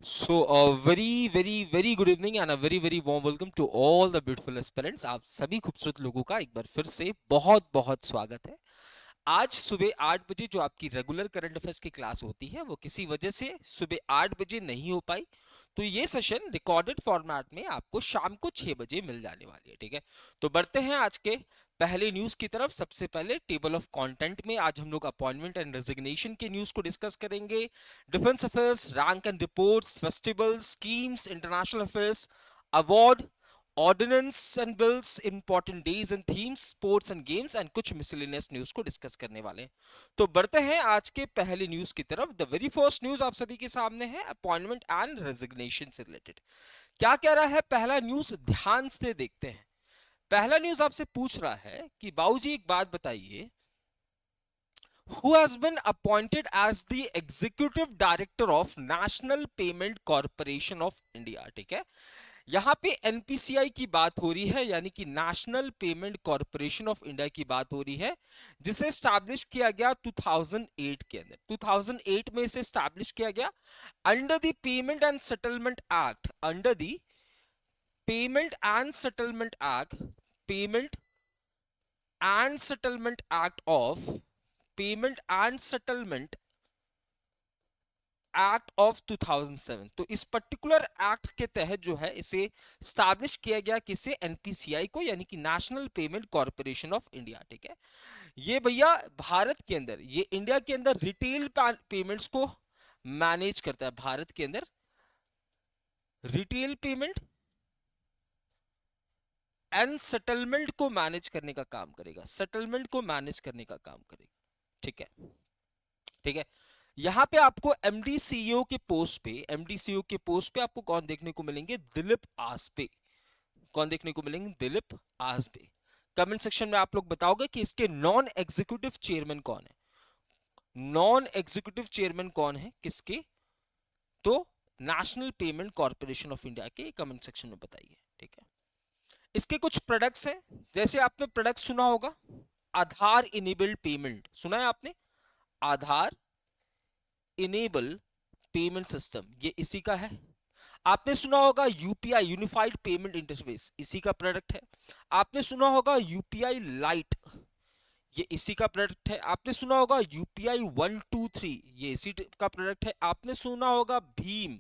So a very good evening and a very warm welcome to all the beautiful aspirants। आप सभी खूबसूरत लोगों का एक बार फिर से बहुत बहुत स्वागत है। आज सुबह 8 बजे जो आपकी रेगुलर करंट अफेयर्स की क्लास होती है वो किसी वजह से सुबह 8 बजे नहीं हो पाई, तो ये सेशन रिकॉर्डेड फॉर्मेट में आपको शाम को 6 बजे मिल जाने वाली है। ठीक है, तो बढ़ते हैं आज के पहले न्यूज की तरफ। सबसे पहले टेबल ऑफ कंटेंट में आज हम लोग अपॉइंटमेंट एंड रेजिग्नेशन के न्यूज को डिस्कस करेंगे। Defence affairs, rank and reports, festivals, schemes, international affairs, award, ordinance and bills, important days and themes, sports and games and कुछ मिसलेनियस न्यूज को discuss करने वाले हैं। तो बढ़ते हैं आज के पहले न्यूज की तरफ। द वेरी फर्स्ट न्यूज आप सभी के सामने है अपॉइंटमेंट एंड रेजिग्नेशन से रिलेटेड। क्या कह रहा है पहला न्यूज, ध्यान से देखते हैं। पहला न्यूज आपसे पूछ रहा है कि बाबूजी एक बात बताइए, who has been appointed as the executive director of National Payment Corporation of India। ठीक है, यहां पे एनपीसीआई की बात हो रही है, यानी कि national payment corporation of India की बात हो रही है, जिसे स्टैब्लिश किया गया 2008 के अंदर। 2008 में इसे स्टैब्लिश किया गया under the payment and settlement act, under the payment and settlement act, payment and settlement act of, payment and settlement act of 2007। तो इस पर्टिकुलर एक्ट के तहत जो है इसे स्टैब्लिश किया गया, किसे, एनपीसीआई को, यानी कि national payment corporation of India. ठीक है, ये भैया भारत के अंदर, ये इंडिया के अंदर रिटेल पेमेंट्स को मैनेज करता है। भारत के अंदर रिटेल पेमेंट एंड सेटलमेंट को मैनेज करने का काम करेगा, सेटलमेंट को मैनेज करने का काम करेगा। ठीक है, ठीक है। यहां पे आपको एमडी सीईओ के पोस्ट पे, एमडी सीईओ के पोस्ट पे आपको कौन देखने को मिलेंगे? दिलीप आसपे। कौन देखने को मिलेंगे? दिलीप आसपे। कमेंट सेक्शन में आप लोग बताओगे कि इसके नॉन एग्जीक्यूटिव चेयरमैन कौन है। नॉन एग्जीक्यूटिव चेयरमैन कौन है किसके? तो national payment corporation of India के। कमेंट सेक्शन में बताइए। ठीक है, इसके कुछ प्रोडक्ट्स हैं, जैसे आपने प्रोडक्ट सुना होगा आधार इनेबल्ड पेमेंट, सुना है आपने? आधार इनेबल पेमेंट सिस्टम, ये इसी का है। आपने सुना होगा यूपीआई, यूनिफाइड पेमेंट इंटरफेस, इसी का प्रोडक्ट है। आपने सुना होगा यूपीआई लाइट, ये इसी का प्रोडक्ट है। आपने सुना होगा यूपीआई 123, ये इसी का प्रोडक्ट है। आपने सुना होगा भीम,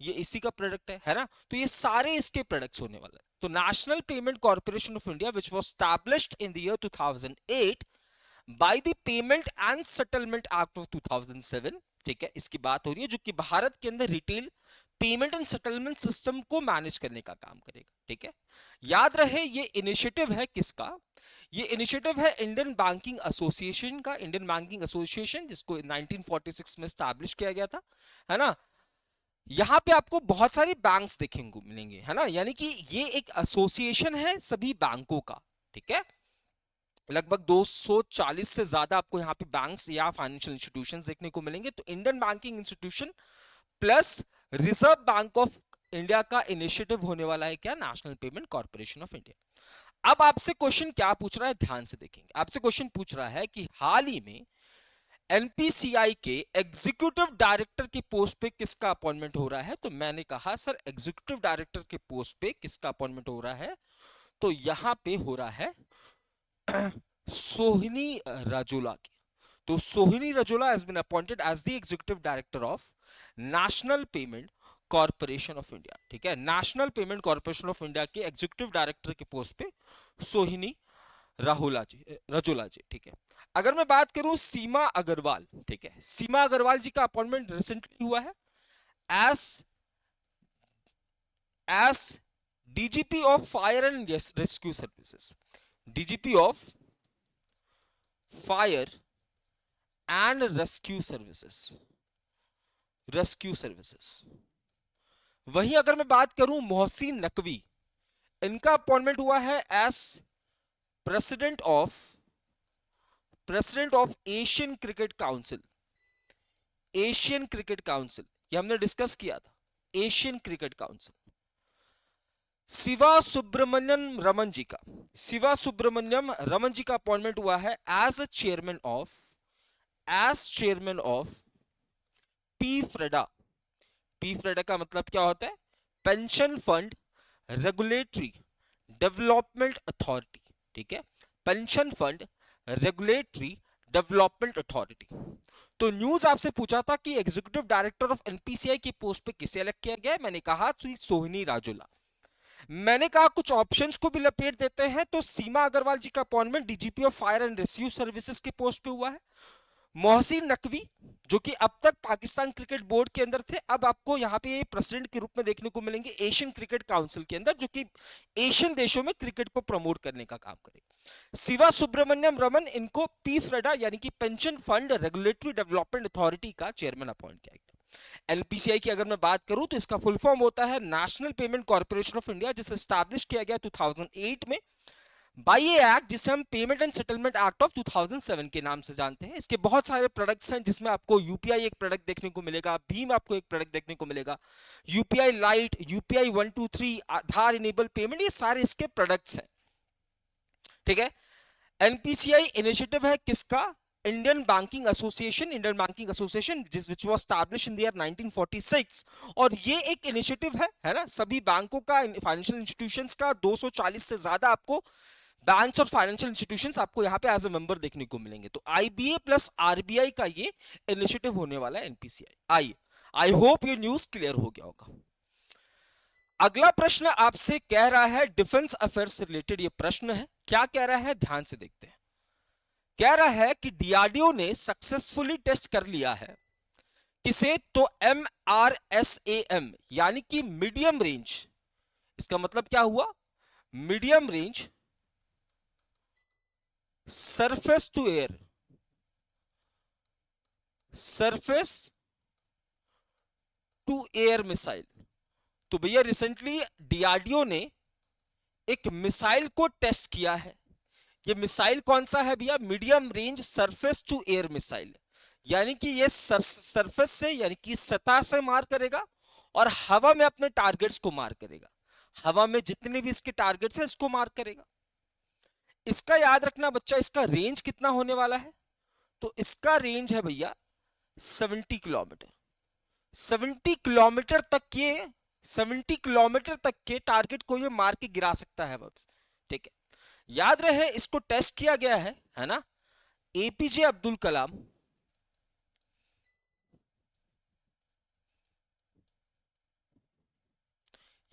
ये इसी का प्रोडक्ट है ना? तो ये सारे इसके प्रोडक्ट्स होने वाले हैं। तो national payment corporation of India which was established in the year 2008 by the payment and settlement act of 2007। ठीक है, इसकी बात हो रही है, जो कि भारत के अंदर retail payment and settlement system को मैनेज करने का काम करेगा। ठीक है, याद रहे ये इनिशिएटिव है किसका? ये इनिशिएटिव है इंडियन बैंकिंग एसोसिएशन का। इंडियन बैंकिंग एसोसिएशन, जिसको 1946 में स्टैब्लिश किया गया था, है ना? यहां पे आपको बहुत सारी बैंक्स देखने को मिलेंगे, है ना? यानी कि ये एक एसोसिएशन है सभी बैंकों का। ठीक है, लगभग 240 से ज्यादा आपको यहाँ पे बैंक्स या फाइनेंशियल इंस्टीट्यूशंस देखने को मिलेंगे। तो Indian banking institution plus reserve bank of India का इनिशिएटिव होने वाला है क्या? National payment corporation of India. अब आपसे क्वेश्चन क्या पूछ रहा है, ध्यान से देखेंगे। आपसे क्वेश्चन पूछ रहा है कि हाल ही में एनपीसीआई के एग्जीक्यूटिव डायरेक्टर की पोस्ट पे किसका अपॉइंटमेंट हो रहा है? तो मैंने कहा सर एग्जीक्यूटिव डायरेक्टर के पोस्ट पे किसका अपॉइंटमेंट हो रहा है? तो यहां पे हो रहा है सोहिनी राजोला की। तो Sohini Rajola has been appointed as the executive director of national payment corporation of India. ठीक है, national payment corporation of India के एग्जीक्यूटिव डायरेक्टर के पोस्ट पे सोहिनी राहुला जी, रजोला जी। ठीक है, अगर मैं बात करूं सीमा अग्रवाल, ठीक है, सीमा अग्रवाल जी का अपॉइंटमेंट रिसेंटली हुआ है as as DGP of fire and rescue services, DGP of fire and rescue services, rescue services. वहीं अगर मैं बात करूं मोहसिन नकवी, इनका अपॉइंटमेंट हुआ है as president of Asian cricket council, Asian cricket council, ये हमने डिस्कस किया था, Asian cricket council. Shiva Subramaniam Raman ji का, शिवा सुब्रमण्यम रमन जी का अपॉइंटमेंट हुआ है as chairman of P FRDA, PFRDA का मतलब क्या होता है? Pension fund regulatory development authority. ठीक है, pension fund regulatory development authority. तो न्यूज आपसे पूछा था कि एग्जीक्यूटिव डायरेक्टर ऑफ एनपीसीआई की पोस्ट पे किसे इलेक्ट किया गया है? मैंने कहा श्री सोहिनी राजोला। मैंने कहा कुछ ऑप्शंस को भी लपेट देते हैं, तो सीमा अग्रवाल जी का appointment DGP of fire and rescue services के पोस्ट पे हुआ है। मोहसिन नकवी जो कि अब तक पाकिस्तान क्रिकेट बोर्ड के अंदर थे, अब आपको यहाँ पे प्रेसिडेंट के रूप में देखने को मिलेंगे एशियन क्रिकेट काउंसिल के अंदर, जो कि एशियन देशों में क्रिकेट को प्रमोट करने का काम करेगा। शिवा सुब्रमण्यम रमन, इनको पीफ्रेडा यानी कि pension fund regulatory development authority का चेयरमैन अपॉइंट किया गया। एनपीसीआई की अगर मैं बात करूं तो इसका फुल फॉर्म होता है national payment corporation of India, जिसे स्टैब्लिश किया गया 2008 में बाई ए एक्ट, जिसे हम payment and settlement act of 2007 के नाम से जानते हैं। इसके बहुत सारे प्रोडक्ट्स हैं, जिसमें आपको यूपीआई एक प्रोडक्ट देखने को मिलेगा, भीम आपको एक प्रोडक्ट देखने को मिलेगा, यूपीआई लाइट, यूपीआई 123, आधार इनेबल पेमेंट, ये सारे इसके प्रोडक्ट्स हैं। ठीक है, एनपीसीआई इनिशिएटिव है किसका? Indian banking association, Indian banking association which was established in the year 1946। और ये एक इनिशिएटिव है ना, सभी बैंकों का, फाइनेंशियल इंस्टीट्यूशंस का 240 से ज्यादा आपको बैंक्स और फाइनेंशियल इंस्टीट्यूशंस आपको यहाँ पे एज अ मेंबर देखने को मिलेंगे। तो आईबीए प्लस आरबीआई का ये इनिशिएटिव होने वाला है एनपीसीआई। आई होप ये न्यूज क्लियर हो गया होगा। अगला प्रश्न आपसे कह रहा है डिफेंस अफेयर्स से रिलेटेड ये प्रश्न है। क्या कह रहा है, ध्यान से देखते हैं। कह रहा है कि डीआरडीओ ने सक्सेसफुली टेस्ट कर लिया है किसे? तो MRSAM यानी कि मीडियम रेंज। इसका मतलब क्या हुआ? Medium range surface to air, surface to air missile. तो भैया रिसेंटली डीआरडीओ ने एक मिसाइल को टेस्ट किया है। ये मिसाइल कौन सा है भैया? Medium range surface to air missile, यानी कि ये सरफेस से यानी कि सतह से मार करेगा और हवा में अपने टारगेट्स को मार करेगा। हवा में जितने भी इसके टारगेट्स हैं इसको मार करेगा। इसका याद रखना बच्चा, इसका रेंज कितना होने वाला है? तो इसका रेंज है भैया 70 किलोमीटर। 70 किलोमीटर तक ये 70 किलोमीटर तक के टारगेट को ये मार के गिरा सकता है। ठीक है, याद रहे इसको टेस्ट किया गया है ना, एपीजे अब्दुल कलाम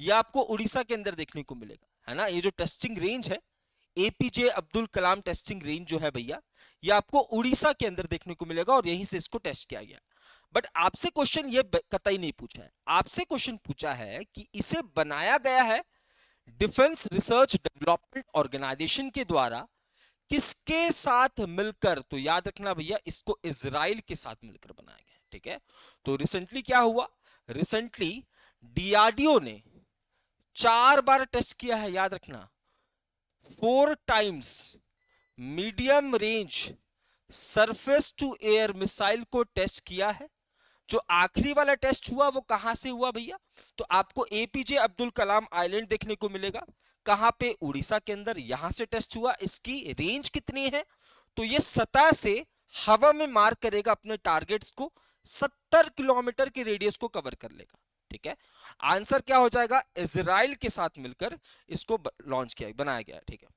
ये आपको उड़ीसा के अंदर देखने को मिलेगा, है ना। ये जो टेस्टिंग रेंज है APJ Abdul Kalam testing range जो है भैया, ये आपको उड़ीसा के अंदर देखने को मिलेगा और यहीं से इसको टेस्ट किया गया। बट आपसे क्वेश्चन ये कतई नहीं पूछा है, आपसे क्वेश्चन पूछा है कि इसे बनाया गया है डिफेंस रिसर्च डेवलपमेंट ऑर्गेनाइजेशन के द्वारा किसके साथ मिलकर? तो याद रखना भैया, इसको इजराइल के साथ मिलकर बनाया गया। ठीक है, तो रिसेंटली क्या हुआ? रिसेंटली डीआरडीओ ने 4 बार टेस्ट किया है, याद रखना 4 times medium range surface to air missile को टेस्ट किया है। जो आखिरी वाला टेस्ट हुआ वो कहां से हुआ भैया? तो आपको एपीजे अब्दुल कलाम आइलैंड देखने को मिलेगा। कहां पे? उड़ीसा के अंदर। यहां से टेस्ट हुआ। इसकी रेंज कितनी है? तो ये सतह से हवा में मार करेगा अपने टारगेट्स को, 70 किलोमीटर के रेडियस को कवर कर लेगा। ठीक है, आंसर क्या हो जाएगा? इजराइल के साथ मिलकर इसको लॉन्च किया, बनाया गया। ठीक है,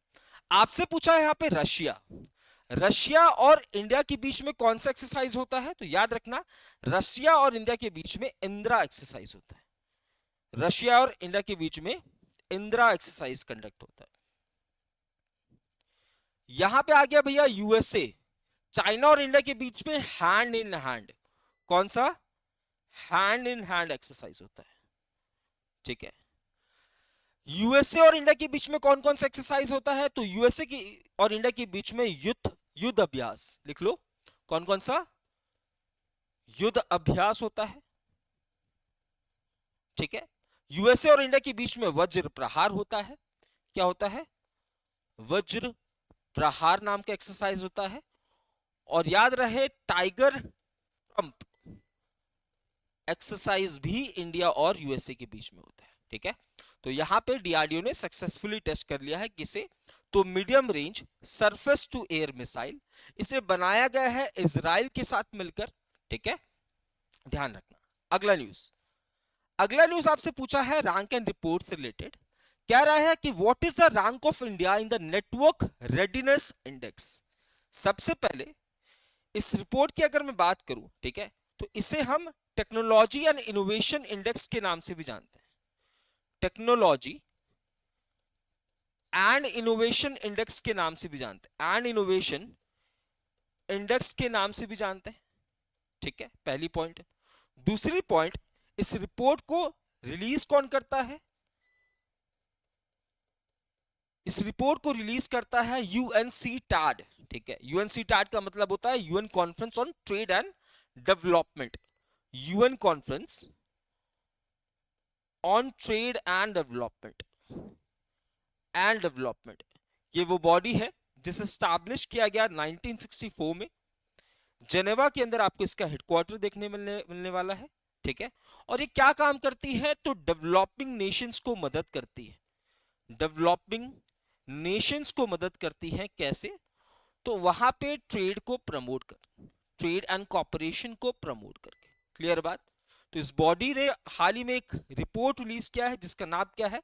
आपसे पूछा है यहां पे रशिया, रशिया और इंडिया के बीच में कौन सा एक्सरसाइज होता है? तो याद रखना रशिया और इंडिया के बीच में इंदिरा एक्सरसाइज होता है। रशिया और इंडिया के बीच में इंदिरा एक्सरसाइज कंडक्ट होता है। यहां पे आ गया भैया यूएसए, चाइना और इंडिया के बीच में हैंड इन हैंड, कौन सा? हैंड इन हैंड एक्सरसाइज होता है। ठीक है, यूएसए और इंडिया के बीच में कौन कौन सा एक्सरसाइज होता है? तो यूएसए की और इंडिया के बीच में युद्ध अभ्यास, लिख लो कौन कौन सा युद्ध अभ्यास होता है। ठीक है, यूएसए और इंडिया के बीच में वज्र प्रहार होता है। क्या होता है? वज्र प्रहार नाम का एक्सरसाइज होता है। और याद रहे टाइगर ट्रंप एक्सरसाइज भी इंडिया और यूएसए के बीच में होता है। ठीक है, तो यहां पे डीआरडीओ ने सक्सेसफुली टेस्ट कर लिया है किसे? तो medium range surface to air missile. इसे बनाया गया है इजराइल के साथ मिलकर। ठीक है, ध्यान रखना। अगला न्यूज, अगला न्यूज आपसे पूछा है रैंक एंड रिपोर्ट से रिलेटेड, कह रहा है कि what is the rank of India in the network readiness index. सबसे पहले इस रिपोर्ट की अगर मैं बात करूं, ठीक है, तो इसे हम टेक्नोलॉजी एंड इनोवेशन इंडेक्स के नाम से भी जानते हैं। टेक्नोलॉजी एंड इनोवेशन इंडेक्स के नाम से भी जानते हैं, एंड इनोवेशन इंडेक्स के नाम से भी जानते हैं, ठीक है, पहली पॉइंट। दूसरी पॉइंट, इस रिपोर्ट को रिलीज कौन करता है? इस रिपोर्ट को रिलीज करता है यूएनसीटैड, ठीक है। यूएनसीटैड का मतलब होता है UN conference on trade and development. UN conference on trade and development ये वो बॉडी है जिसे स्टैब्लिश किया गया 1964 में। जेनेवा के अंदर आपको इसका हेडक्वार्टर देखने मिलने वाला है, ठीक है। और ये क्या काम करती है? तो डेवलपिंग नेशंस को मदद करती है। डेवलपिंग नेशंस को मदद करती है कैसे? तो वहां पे ट्रेड को प्रमोट कर, ट्रेड एंड कॉपरेशन को प्रमोट करके। क्लियर बात? तो इस बॉडी ने हाल ही में एक रिपोर्ट रिलीज किया है जिसका नाम क्या है?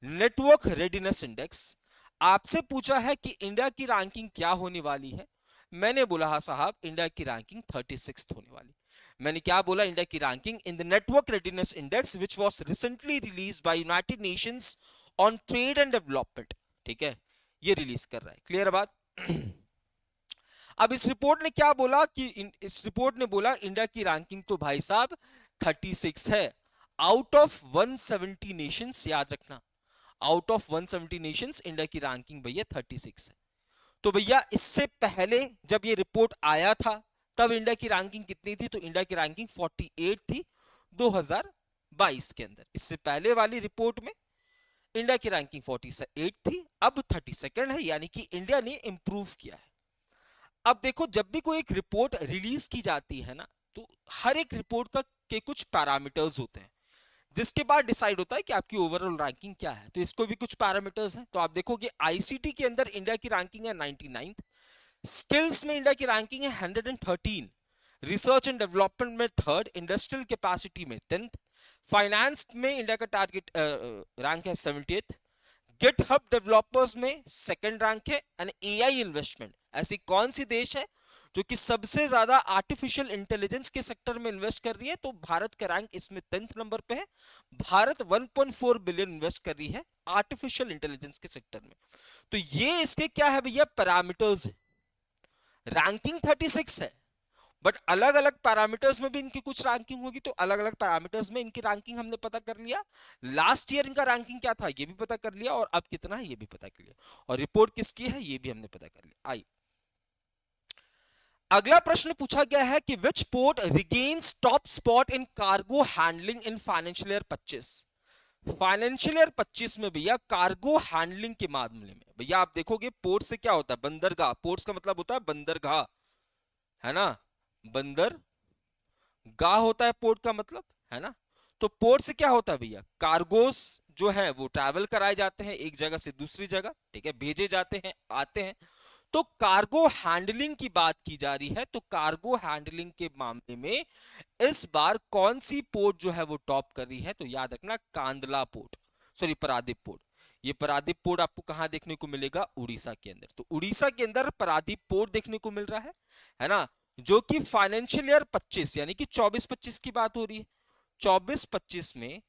Network readiness index. आपसे पूछा है कि इंडिया की रैंकिंग क्या होने वाली है। मैंने बोला हाँ साहब, इंडिया की रैंकिंग 36 होने वाली। मैंने क्या बोला? इंडिया की ranking in the network readiness index which was recently released by United Nations on trade and development, ठीक है, ये रिलीज कर रहा है। क्लियर बात? अब इस रिपोर्ट ने क्या बोला कि इस रिपोर्ट ने बोला इंडिया की रैंकिंग तो भाई साहब 36 है आउट ऑफ 170 नेशंस। याद रखना, आउट ऑफ 170 नेशंस इंडिया की रैंकिंग भैया 36 है। तो भैया इससे पहले जब ये रिपोर्ट आया था तब इंडिया की रैंकिंग कितनी थी? तो इंडिया की रैंकिंग 48 थी 2022 के अंदर। इससे पहले वाली रिपोर्ट में इंडिया की रैंकिंग 48 थी, अब 32 है, यानी कि इंडिया ने इंप्रूव किया है। अब देखो, जब भी कोई एक रिपोर्ट रिलीज की जाती है ना, तो हर एक रिपोर्ट का के कुछ पैरामीटर्स होते हैं जिसके बाद डिसाइड होता है कि आपकी ओवरऑल रैंकिंग क्या है। तो इसको भी कुछ पैरामीटर्स हैं। तो आप देखोगे आईसीटी के अंदर इंडिया की रैंकिंग है 99th, स्किल्स में इंडिया की रैंकिंग है 113, रिसर्च एंड डेवलपमेंट में 3rd, इंडस्ट्रियल कैपेसिटी में 10th, फाइनेंस में इंडिया का टारगेट रैंक है 70th, गिटहब डेवलपर्स में 2nd रैंक है, एंड एआई इन्वेस्टमेंट, ऐसी कौन सी देश है जो कि सबसे ज्यादा आर्टिफिशियल इंटेलिजेंस के सेक्टर में इन्वेस्ट कर रही है? तो भारत का रैंक इसमें 10th नंबर पे है। भारत 1.4 बिलियन इन्वेस्ट कर रही है आर्टिफिशियल इंटेलिजेंस के सेक्टर में। तो ये इसके क्या है भैया? पैरामीटर्स है। रैंकिंग 36 है, बट अलग अलग पैरामीटर्स में भी इनकी कुछ रैंकिंग होगी। तो अलग अलग पैरामीटर्स में इनकी रैंकिंग हमने पता कर लिया। लास्ट ईयर इनका रैंकिंग क्या था ये भी पता कर लिया, और अब कितना है ये भी पता कर लिया, और रिपोर्ट किसकी है ये भी हमने पता कर लिया। आई अगला प्रश्न पूछा गया है कि विच port regains top spot in cargo handling in financial year 25। Financial year 25 में भैया कार्गो हैंडलिंग के मामले में भैया आप देखोगे पोर्ट से क्या होता है? बंदरगाह। पोर्ट्स का मतलब होता है बंदरगाह, है ना? बंदर गाह होता है पोर्ट का मतलब, है ना? तो पोर्ट से क्या होता है भैया? कार्गोस जो है वो ट्रैवल कराए जाते हैं एक जगह से दूसरी जगह, ठीक है, भेजे जाते हैं, आते हैं। तो कार्गो हैंडलिंग की बात की जा रही है। तो कार्गो हैंडलिंग के मामले में इस बार कौन सी पोर्ट जो है वो टॉप कर रही है? तो याद रखना Kandla port, sorry Paradip port. ये पारादीप पोर्ट आपको कहां देखने को मिलेगा? उड़ीसा के अंदर। तो उड़ीसा के अंदर पारादीप पोर्ट देखने को मिल रहा है ना? जो कि फाइनेंशियल ईयर 25 यानी कि 24-25 की बात हो रही है। 24-25 में,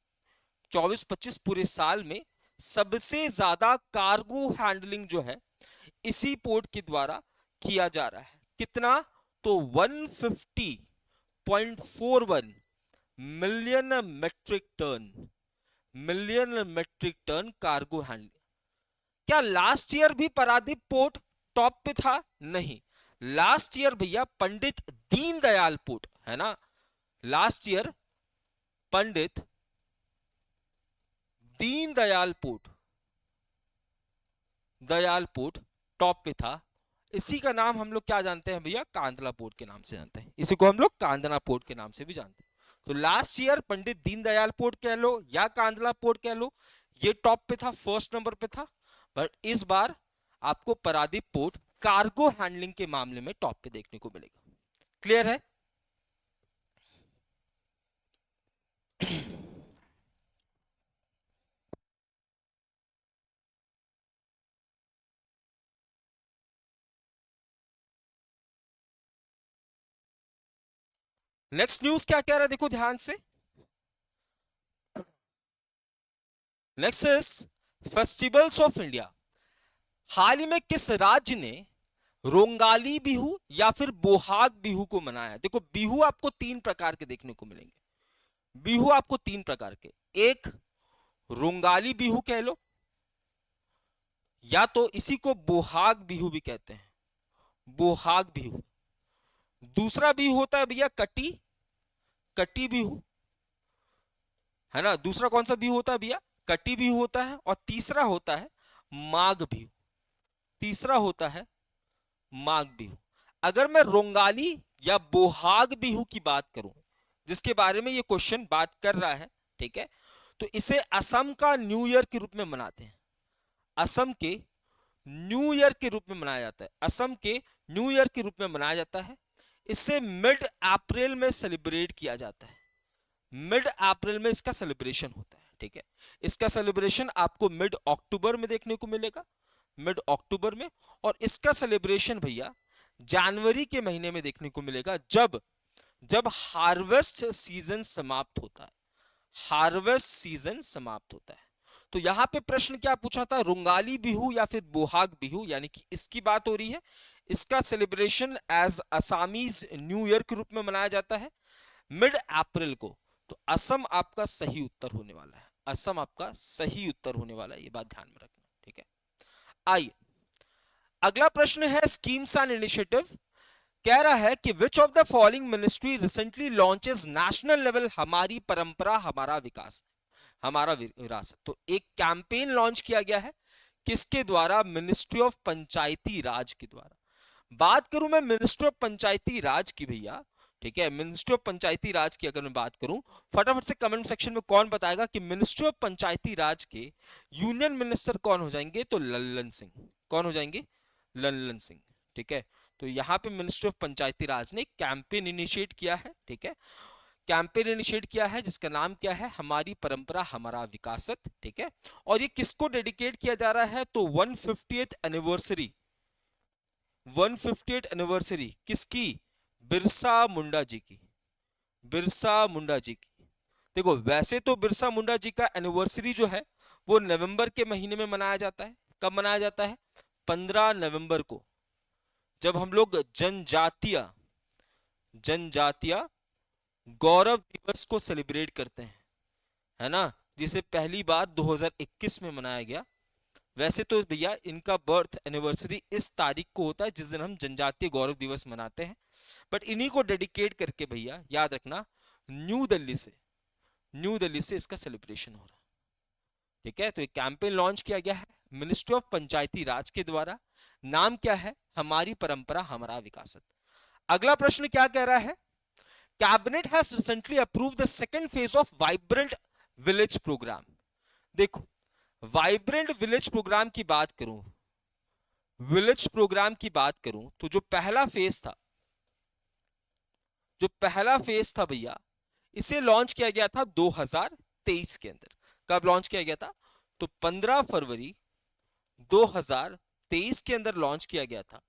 24-25 पूरे साल में सबसे ज्यादा कार्गो हैंडलिंग जो है इसी पोर्ट के द्वारा किया जा रहा है। कितना? तो 150.41 million metric tonne cargo handling. क्या लास्ट ईयर भी पारादीप पोर्ट टॉप पे था? नहीं, लास्ट ईयर भैया पंडित दीनदयाल पोर्ट, है ना? Last year Pandit Deendayal port top पे था। इसी का नाम हम लोग क्या जानते हैं भैया? कांदला पोर्ट के नाम से जानते हैं। इसी को हम लोग कांदना पोर्ट के नाम से भी जानते हैं। तो last year Pandit Deendayal port कह लो या कांदला पोर्ट कह लो, ये टॉप पे था, फर्स्ट नंबर पे था। बट इस बार आपको पारादीप पोर्ट कार्गो हैंडलिंग के मामले में टॉप पे देखने को मिलेगा। क्लियर है? नेक्स्ट न्यूज क्या कह रहा है, देखो ध्यान से। Next is festivals of India. हाल ही में किस राज्य ने रोंगाली बिहू या फिर बोहाग बिहू को मनाया है? देखो बिहू आपको तीन प्रकार के देखने को मिलेंगे। बिहू आपको तीन प्रकार के, एक रोंगाली बिहू कह लो, या तो इसी को बोहाग बिहू भी कहते हैं, बोहाग बिहू। दूसरा बिहू होता है भैया कटी, कटी बिहू, है ना। दूसरा कौन सा बिहू होता है भैया? कटी बिहू होता है। और तीसरा होता है माघ बिहू, तीसरा होता है माघ बिहू। अगर मैं रोंगाली या बोहाग बिहू की बात करूं, जिसके बारे में ये क्वेश्चन बात कर रहा है, ठीक है, तो इसे असम का न्यू ईयर के रूप में मनाते हैं। असम के न्यू ईयर के रूप में मनाया जाता है, असम के न्यू ईयर के रूप में मनाया जाता है। इसे मिड अप्रैल में सेलिब्रेट किया जाता है, मिड अप्रैल में इसका सेलिब्रेशन होता है, ठीक है। इसका सेलिब्रेशन आपको मिड अक्टूबर में देखने को मिलेगा, मिड अक्टूबर में। और इसका सेलिब्रेशन भैया जनवरी के महीने में देखने को मिलेगा, जब जब हार्वेस्ट सीजन समाप्त होता है, हार्वेस्ट सीजन समाप्त होता है। तो यहां पे प्रश्न क्या पूछा था, रोंगाली बिहू या फिर बोहाग बिहू, यानी कि इसकी बात हो रही है। इसका celebration as Assamese new year के रूप में मनाया जाता है मिड अप्रैल को। तो असम आपका सही उत्तर होने वाला है, असम आपका सही उत्तर होने वाला है, ये बात ध्यान में रखना, ठीक है। आइए अगला प्रश्न है स्कीम्स एंड इनिशिएटिव। कह रहा है कि विच of the following ministry recently launches national level हमारी परंपरा हमारा विकास, हमारा विरासत। तो एक कैंपेन लॉन्च किया गया है, किसके द्वारा? मिनिस्ट्री ऑफ पंचायती राज के द्वारा। बात करूं मैं मिनिस्ट्री ऑफ पंचायती राज की भैया, ठीक है, मिनिस्ट्री ऑफ पंचायती राज की अगर मैं बात करूं, फटाफट से कमेंट सेक्शन में कौन बताएगा कि मिनिस्ट्री ऑफ पंचायती राज के यूनियन मिनिस्टर कौन हो जाएंगे? तो लल्लन सिंह। कौन हो जाएंगे? लल्लन सिंह, ठीक है। तो यहां पे मिनिस्ट्री ऑफ पंचायती राज ने कैंपेन इनिशिएट किया है, ठीक है, कैंपेन इनिशिएट किया है जिसका नाम क्या है? हमारी परंपरा हमारा विकासत, ठीक है। और ये किसको डेडिकेट किया जा रहा है? तो 150th एनिवर्सरी, 150th एनिवर्सरी किसकी? बिरसा मुंडा जी की, बिरसा मुंडा जी की। देखो वैसे तो बिरसा मुंडा जी का एनिवर्सरी जो है वो नवंबर के महीने में मनाया जाता है। कब मनाया जाता है? 15 नवंबर को, जब हम लोग जनजातीय जनजातीय गौरव दिवस को सेलिब्रेट करते हैं, है ना, जिसे पहली बार 2021 में मनाया गया। वैसे तो भैया इनका बर्थ एनिवर्सरी इस तारीख को होता है जिस दिन हम जनजातीय गौरव दिवस मनाते हैं, बट इन्हीं को डेडिकेट करके भैया याद रखना न्यू दिल्ली से, न्यू दिल्ली से इसका सेलिब्रेशन हो रहा है, ठीक है। तो एक कैंपेन लॉन्च किया गया है मिनिस्ट्री ऑफ पंचायती राज के द्वारा। नाम क्या है? हमारी परंपरा हमारा विकासत। अगला प्रश्न क्या कह रहा है? Cabinet has recently approved the second phase of vibrant village programme. देखो वाइब्रेंट विलेज प्रोग्राम की बात करूं, विलेज प्रोग्राम की बात करूं, तो जो पहला फेज था, जो पहला फेज था भैया, इसे लॉन्च किया गया था 2023 के अंदर। कब लॉन्च किया गया था? तो 15 फरवरी 2023 के अंदर लॉन्च किया गया था।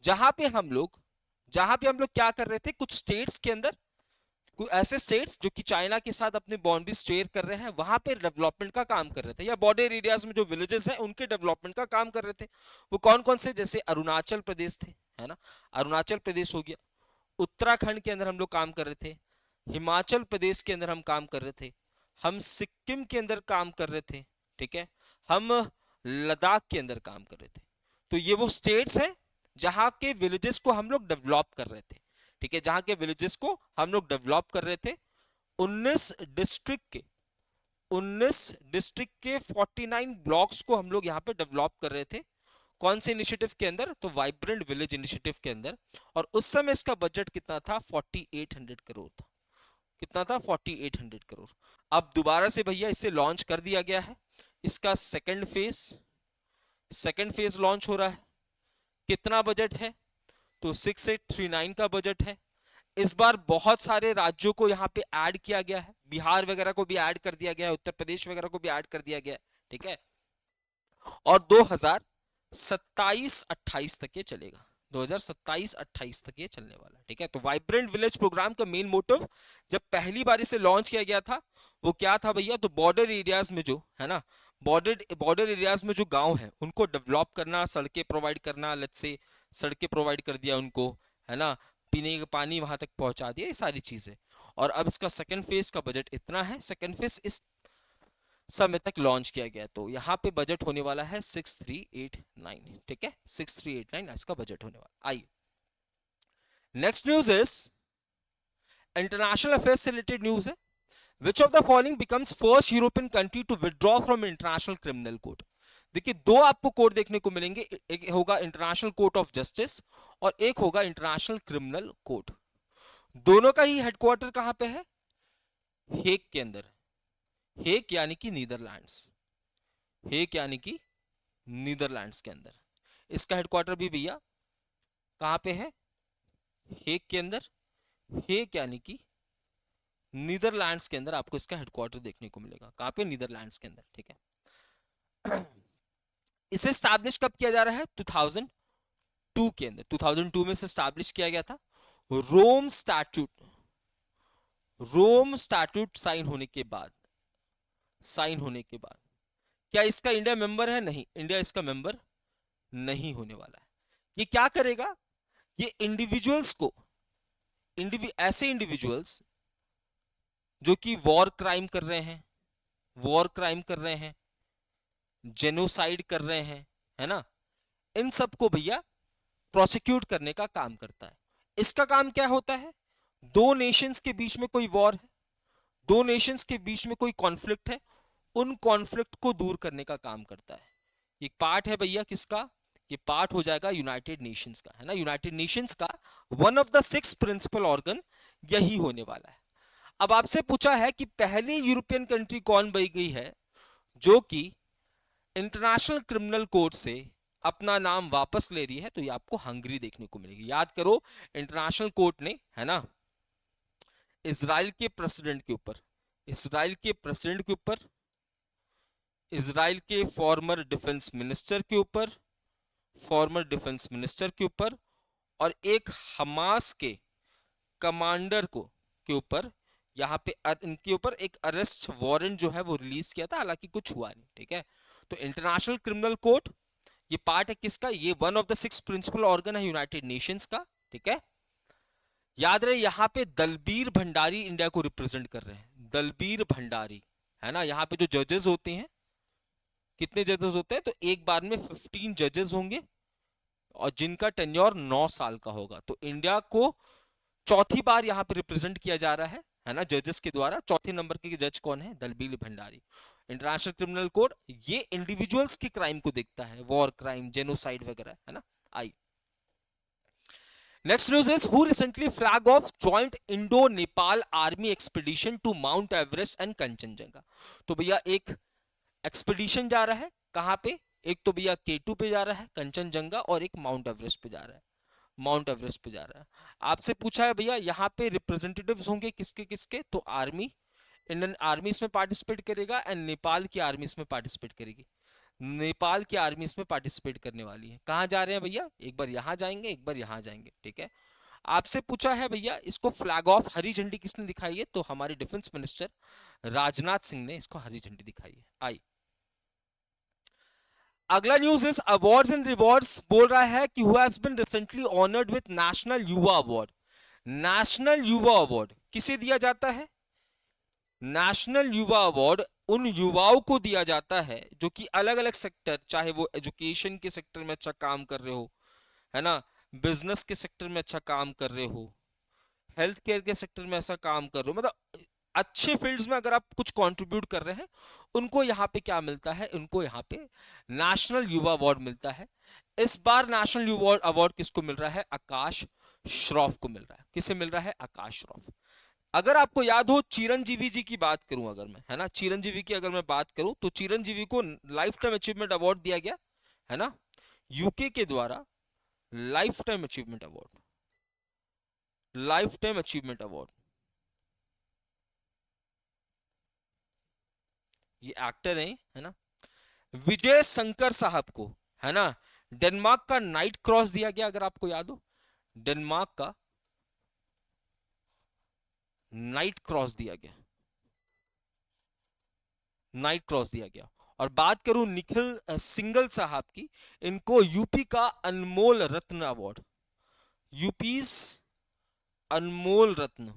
जहां पे हम लोग क्या कर रहे थे, कुछ स्टेट्स के अंदर, कुछ ऐसे स्टेट्स जो कि चाइना के साथ अपनी बाउंड्री शेयर कर रहे हैं, वहां पे डेवलपमेंट का काम कर रहे थे, या बॉर्डर एरियाज में जो विलेजेस हैं उनके डेवलपमेंट का काम कर रहे थे। वो कौन कौन से? जैसे अरुणाचल प्रदेश थे, है ना, अरुणाचल प्रदेश हो गया, उत्तराखंड के अंदर हम लोग काम कर रहे थे, हिमाचल प्रदेश के अंदर हम काम कर रहे थे, हम सिक्किम के अंदर काम कर रहे थे, ठीक है, हम लद्दाख के अंदर काम कर रहे थे। तो ये वो स्टेट्स हैं जहां के विलेजेस को हम लोग डेवलप कर रहे थे, ठीक है, जहां के विलेजेस को हम लोग डेवलप कर रहे थे। 19 डिस्ट्रिक्ट के 19 डिस्ट्रिक्ट के 49 ब्लॉक्स को हम लोग यहाँ पे डेवलप कर रहे थे। कौन से इनिशिएटिव के अंदर? तो वाइब्रेंट विलेज इनिशिएटिव के अंदर। और उस समय इसका बजट कितना था? 4800 करोड़ था। कितना था? 4800 करोड़। अब दोबारा से भैया इसे लॉन्च कर दिया गया है, इसका सेकंड फेज लॉन्च हो रहा है। कितना बजट है? तो 6839 का बजट है। इस बार बहुत सारे राज्यों को यहाँ पे ऐड किया गया है, बिहार वगैरह को भी ऐड कर दिया गया है, उत्तर प्रदेश वगैरह को भी ऐड कर दिया गया है, ठीक है। और 2027-28 तक ये चलेगा, 2027-28 तक ये चलने वाला है, ठीक है। तो वाइब्रेंट विलेज प्रोग्राम का मेन मोटिव जब पहली बार इसे लॉन्च किया गया था वो क्या था भैया, तो बॉर्डर एरियाज में जो है ना, बॉर्डर एरियाज में जो गांव है उनको डेवलप करना, सड़कें प्रोवाइड करना, लेट्स से सड़कें प्रोवाइड कर दिया उनको, है ना, पीने का पानी वहां तक पहुंचा दिया, ये सारी चीजें। और अब इसका सेकंड फेज का बजट इतना है, सेकंड फेज इस समय तक लॉन्च किया गया, तो यहाँ पे बजट होने वाला है 6389, ठीक है, 6389 इसका बजट होने वाला। आइए next news is international affairs से रिलेटेड न्यूज है। Which of the following becomes first European country to withdraw from International criminal Court. देखिए दो आपको कोर्ट देखने को मिलेंगे, एक होगा इंटरनेशनल कोर्ट ऑफ जस्टिस और एक होगा इंटरनेशनल क्रिमिनल कोर्ट। दोनों का ही हेडक्वार्टर कहां पे है, हेग के अंदर, हेग यानी कि नीदरलैंड्स, हेग यानी कि नीदरलैंड्स के अंदर। इसका हेडक्वार्टर भी भैया कहां पे है, हेग के अंदर, हेग यानी कि नीदरलैंड्स के अंदर आपको इसका हेडक्वार्टर देखने को मिलेगा, कहां पे, नीदरलैंड्स के अंदर, ठीक है। इसे स्टैब्लिश कब किया जा रहा है, 2002 के अंदर, 2002 में से स्टैब्लिश किया गया था। रोम स्टैट्यूट, रोम स्टैट्यूट साइन होने के बाद, साइन होने के बाद क्या इसका इंडिया मेंबर है, नहीं, इंडिया इसका मेंबर नहीं होने वाला है। ये क्या करेगा, ये इंडिविजुअल्स को, ऐसे इंडिविजुअल्स जो कि वॉर क्राइम कर रहे हैं, वॉर क्राइम कर रहे हैं, जेनोसाइड कर रहे हैं, है ना, इन सबको भैया प्रोसिक्यूट करने का काम करता है। इसका काम क्या होता है, दो नेशंस के बीच में कोई वॉर है, दो नेशंस के बीच में कोई कॉन्फ्लिक्ट है, उन कॉन्फ्लिक्ट को दूर करने का काम करता है। ये पार्ट है भैया किसका, ये पार्ट हो जाएगा यूनाइटेड नेशंस का, है ना, यूनाइटेड नेशंस का one of the 6 principal organ यही होने वाला है। अब आपसे पूछा है कि पहली यूरोपियन कंट्री कौन बन गई है जो कि इंटरनेशनल क्रिमिनल कोर्ट से अपना नाम वापस ले रही है, तो ये आपको हंगरी देखने को मिलेगी। याद करो इंटरनेशनल कोर्ट ने, है ना, इजराइल के प्रेसिडेंट के ऊपर, इजराइल के प्रेसिडेंट के ऊपर, इजराइल के फॉर्मर डिफेंस मिनिस्टर के ऊपर, फॉर्मर डिफेंस मिनिस्टर के ऊपर और एक हमास के कमांडर को के ऊपर, यहाँ पे इनके ऊपर एक अरेस्ट वारंट जो है वो रिलीज किया था, हालांकि कुछ हुआ नहीं, ठीक है। तो इंटरनेशनल क्रिमिनल कोर्ट ये पार्ट है किसका, ये one of the 6 principal organ है यूनाइटेड नेशंस का, ठीक है। याद रहे यहाँ पे दलबीर भंडारी इंडिया को रिप्रेजेंट कर रहे हैं, दलबीर भंडारी, है ना। यहाँ पे जो जजेस होते हैं, कितने जजेस होते हैं, तो एक बार में 15 जजेस होंगे और जिनका टेन्योर 9 साल का होगा। तो इंडिया को चौथी बार यहाँ पे रिप्रेजेंट किया जा रहा है ना, जजेस के द्वारा। चौथे नंबर के जज कौन है, Dalbir Bhandari. International criminal court ये इंडिविजुअल्स के क्राइम को देखता है, वॉर क्राइम, जेनोसाइड वगैरह, है ना। आई next news is who recently flag off joint Indo Nepal army expedition to mount Everest and Kanchenjunga. तो भैया एक एक्सपीडिशन जा रहा है कहां पे, एक तो भैया K2 पे जा रहा है कंचनजंगा, और एक माउंट एवरेस्ट पे जा रहा है, माउंट एवरेस्ट पे जा रहा है। आपसे पूछा है भैया यहाँ पे रिप्रेजेंटेटिव्स होंगे किसके किसके, तो आर्मी, इंडियन आर्मी इसमें पार्टिसिपेट करेगा एंड नेपाल की आर्मी इसमें पार्टिसिपेट करेगी। नेपाल की आर्मी इसमें पार्टिसिपेट करने वाली है। कहाँ जा रहे हैं भैया, एक बार यहाँ जाएंगे, एक बार यहाँ जाएंगे, ठीक है। आपसे पूछा है भैया इसको फ्लैग ऑफ हरी झंडी किसने दिखाई है, तो हमारे डिफेंस मिनिस्टर राजनाथ सिंह ने इसको हरी झंडी दिखाई है। आई अगला news is awards and rewards, बोल रहा है कि who has been recently honoured with National Yuva Award. National Yuva Award किसे दिया जाता है, नेशनल युवा अवार्ड उन युवाओं को दिया जाता है जो कि अलग अलग सेक्टर, चाहे वो एजुकेशन के सेक्टर में अच्छा काम कर रहे हो, है ना, बिजनेस के सेक्टर में अच्छा काम कर रहे हो, हेल्थ केयर के सेक्टर में ऐसा काम कर रहे हो, मतलब अच्छे फील्ड्स में अगर आप कुछ कंट्रीब्यूट कर रहे हैं, उनको यहाँ पे क्या मिलता है, उनको यहाँ पे नेशनल युवा अवार्ड मिलता है। इस बार नेशनल युवा अवार्ड किसको मिल रहा है, आकाश श्रॉफ को मिल रहा है। किसे मिल रहा है, आकाश श्रॉफ। अगर आपको याद हो चिरंजीवी जी की बात करूं अगर मैं, है ना, चिरंजीवी की अगर मैं बात करूं तो चिरंजीवी को लाइफ टाइम अचीवमेंट अवार्ड दिया गया, है ना, यूके के द्वारा। Life time achievement award, life time achievement award, ये एक्टर है ना, विजय शंकर साहब को, है ना, डेनमार्क का नाइट क्रॉस दिया गया, अगर आपको याद हो, डेनमार्क का नाइट क्रॉस दिया गया, नाइट क्रॉस दिया गया। और बात करूं निखिल सिंगल साहब की, इनको यूपी का अनमोल रत्न अवार्ड, यूपीस अनमोल रत्न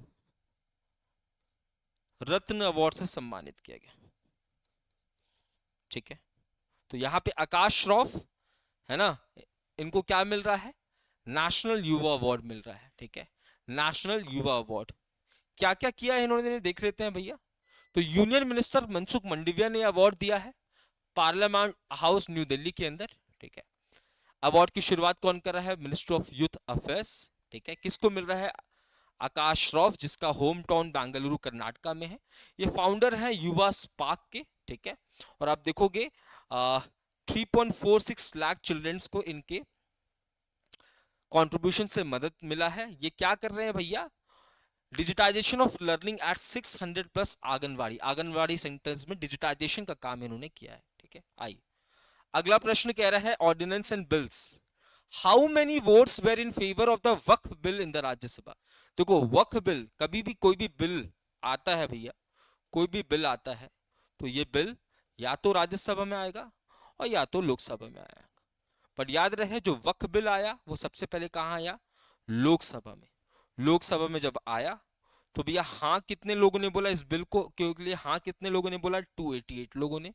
रत्न अवार्ड से सम्मानित किया गया। ठीक है, तो यहां पे आकाश श्रॉफ है ना, इनको क्या मिल रहा है, नेशनल युवा अवार्ड मिल रहा है। ठीक है, नेशनल युवा अवार्ड। क्या क्या किया है इन्होंने, देख लेते हैं भैया। तो यूनियन मिनिस्टर मनसुख मंडाविया ने अवार्ड दिया है पार्लियामेंट हाउस न्यू दिल्ली के अंदर। ठीक है, अवार्ड की शुरुआत कौन कर रहा है, मिनिस्टर ऑफ यूथ अफेयर्स। ठीक है, किसको मिल रहा है, आकाश श्रॉफ, जिसका होम टाउन बेंगलुरु कर्नाटका में है। ये फाउंडर है युवा स्पार्क के। ठीक है, और आप देखोगे 3.46 लाख चिल्ड्रंस को इनके कंट्रीब्यूशन से मदद मिला है। ये क्या कर रहे हैं भैया, digitisation of learning at 600 plus anganwadi centres में डिजिटाइजेशन का काम इन्होंने किया है। ठीक है, आइए अगला प्रश्न कह रहा है ordinance and bills, how many votes were in favour of the Waqf bill in the Rajya Sabha. देखो वक्फ बिल, कभी भी कोई भी बिल आता है भैया, कोई भी बिल आता है तो ये बिल या तो राज्यसभा में आएगा और या तो लोकसभा में आएगा। पर याद रहे जो वक्फ बिल आया वो सबसे पहले कहां आया, लोकसभा में। लोकसभा में जब आया तो भैया हाँ कितने लोगों ने बोला इस बिल को के लिए, हाँ कितने लोगों ने बोला, 288 लोगों ने,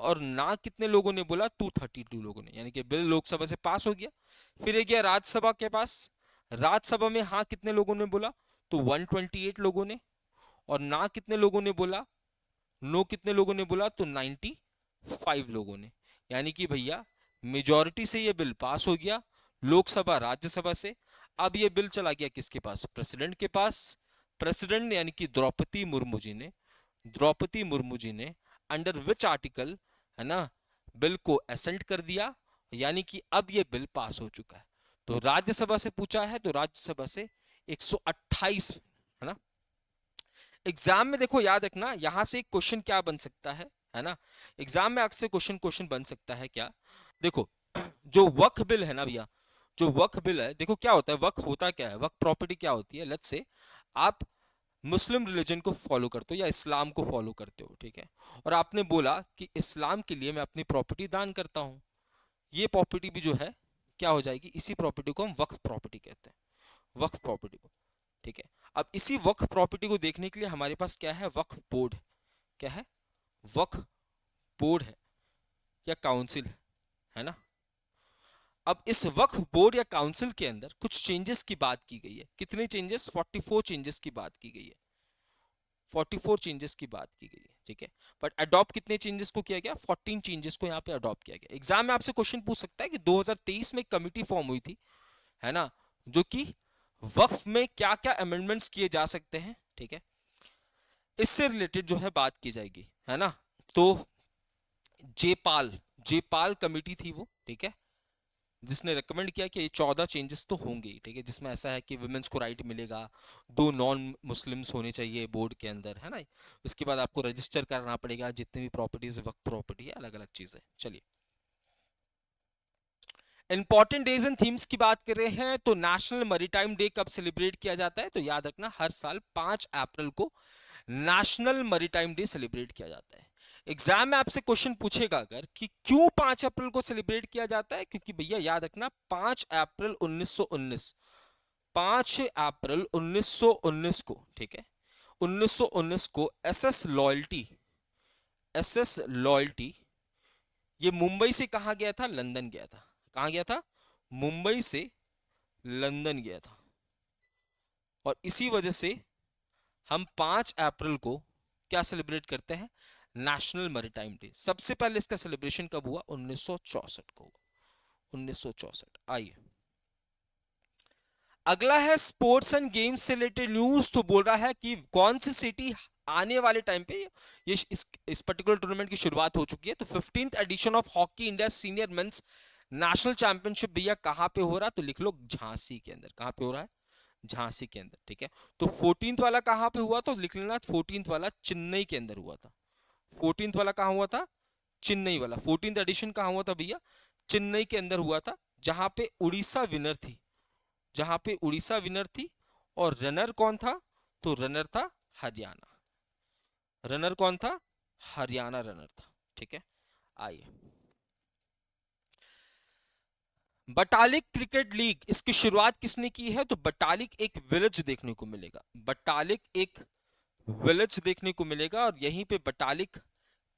और ना कितने लोगों ने बोला, 232 लोगों ने। यानी कि बिल लोकसभा से पास हो गया। फिर ये गया राज्यसभा के पास, राज्यसभा में हाँ कितने लोगों ने बोला, तो 128 लोगों ने, और ना कितने लोगों ने बोला, नो कितने लोगों ने बोला, तो 95 लोगों ने। यानी कि भैया मेजॉरिटी से ये बिल पास हो गया, लोकसभा राज्यसभा से। अब ये बिल चला गया किसके पास, प्रेसिडेंट के पास। प्रेसिडेंट यानी कि द्रौपदी मुर्मू जी ने, द्रौपदी मुर्मू जी ने अंडर विच आर्टिकल, है ना, बिल को एसेंट कर दिया। यानी कि अब ये बिल पास हो चुका है। तो राज्यसभा से पूछा है तो राज्यसभा से 128, है ना। एग्जाम में देखो याद रखना, यहां से एक क्वेश्चन क्या बन सकता है ना, एग्जाम में आपसे क्वेश्चन बन सकता है क्या, देखो जो वक्फ बिल है ना भैया, जो वक्फ बिल है, देखो क्या होता है, वक्फ होता क्या है, वक्फ प्रॉपर्टी क्या होती है। लेट्स से आप मुस्लिम रिलीजन को फॉलो करते हो या इस्लाम को फॉलो करते हो, ठीक है, और आपने बोला कि इस्लाम के लिए मैं अपनी प्रॉपर्टी दान करता हूं, ये प्रॉपर्टी भी जो है क्या हो जाएगी, इसी प्रॉपर्टी को हम वक्फ प्रॉपर्टी कहते हैं, वक्फ प्रॉपर्टी को। ठीक है, अब इसी वक्फ प्रॉपर्टी को देखने के लिए हमारे पास क्या है, वक्फ बोर्ड। क्या है, वक्फ बोर्ड है या काउंसिल है ना। अब इस वक्फ बोर्ड या काउंसिल के अंदर कुछ चेंजेस की बात की गई है। कितने चेंजेस, 44 चेंजेस की बात की गई है, 44 चेंजेस की बात की गई है। ठीक है, बट अडॉप्ट कितने चेंजेस को किया गया, 14 चेंजेस को यहाँ पे अडॉप्ट किया गया। एग्जाम में आपसे क्वेश्चन पूछ सकता है कि 2023 में एक कमिटी फॉर्म हुई थी, है ना, जो कि वक्फ में क्या क्या अमेंडमेंट्स किए जा सकते हैं, ठीक है, इससे रिलेटेड जो है बात की जाएगी, है ना। तो जेपाल जेपाल कमिटी थी वो, ठीक है, जिसने रिकमेंड किया कि ये 14 चेंजेस तो होंगे, ठीक है, जिसमें ऐसा है कि वुमेन्स को राइट मिलेगा, 2 नॉन मुस्लिम्स होने चाहिए बोर्ड के अंदर, है ना। उसके बाद आपको रजिस्टर करना पड़ेगा जितने भी प्रॉपर्टीज वक्त प्रॉपर्टी है, अलग अलग चीजें। चलिए इंपॉर्टेंट डेज एंड थीम्स की बात कर रहे हैं तो नेशनल मैरीटाइम डे कब सेलिब्रेट किया जाता है, तो याद रखना हर साल 5 अप्रैल को नेशनल मैरीटाइम डे सेलिब्रेट किया जाता है। एग्जाम में आपसे क्वेश्चन पूछेगा अगर कि क्यों 5 अप्रैल को सेलिब्रेट किया जाता है, क्योंकि भैया याद रखना 5 अप्रैल 1919, 5 अप्रैल 1919 को, ठीक है, 1919 को एसएस लॉयल्टी ये मुंबई से कहा गया था, लंदन गया था। कहां गया था, मुंबई से लंदन गया था। और इसी वजह से हम 5 अप्रैल को क्या सेलिब्रेट करते हैं, नेशनल मैरीटाइम डे। सबसे पहले इसका सेलिब्रेशन कब हुआ, 1964 को हुआ, 1964। आइए अगला है स्पोर्ट्स एंड गेम्स से रिलेटेड न्यूज। तो बोल रहा है कि कौन सी सिटी आने वाले टाइम पे ये इस पर्टिकुलर टूर्नामेंट की शुरुआत हो चुकी है। तो 15th edition of Hockey India senior men's national championship भैया कहां पे हो रहा है, तो लिख लो झांसी के अंदर। कहां पे हो रहा है, झांसी के अंदर, ठीक है। तो 14th वाला कहां पे हुआ, तो लिख लेना 14th वाला चेन्नई के अंदर हुआ था। 14th वाला कहां हुआ था, चेन्नई वाला। 14th एडिशन कहां हुआ था भैया, चेन्नई के अंदर हुआ था, जहां पे उड़ीसा विनर थी, जहां पे उड़ीसा विनर थी। और रनर कौन था? तो रनर था हरियाणा। रनर कौन था? हरियाणा रनर था। ठीक है, आइए। बटालिक क्रिकेट लीग, इसकी शुरुआत किसने की है? तो बटालिक एक विलेज देखने को मिलेगा, बटालिक एक विलेज देखने को मिलेगा, और यहीं पे बटालिक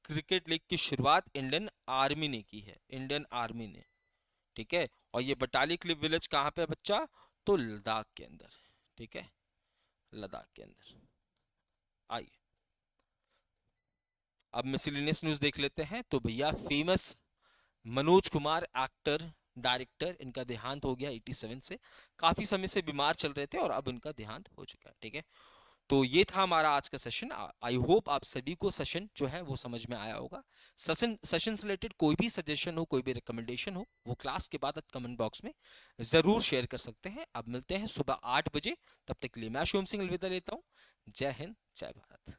क्रिकेट लीग की शुरुआत इंडियन आर्मी ने की है, इंडियन आर्मी ने। ठीक है, और ये बटालिक विलेज कहाँ पे है बच्चा? तो लद्दाख के अंदर। ठीक है, लद्दाख के अंदर। आइए अब मिसलिनियस न्यूज देख लेते हैं। तो भैया famous Manoj Kumar actor director, इनका देहांत हो गया 87 से। काफी समय से बीमार चल रहे थे और अब इनका देहांत हो चुका है। ठीक है, तो ये था हमारा आज का सेशन। आई होप आप सभी को सेशन जो है वो समझ में आया होगा। सेशन से रिलेटेड कोई भी सजेशन हो, कोई भी रिकमेंडेशन हो, वो क्लास के बाद कमेंट बॉक्स में जरूर शेयर कर सकते हैं। अब मिलते हैं सुबह 8 बजे, तब तक के लिए मैं शिवम सिंह अलविदा लेता हूं। जय हिंद, जय भारत।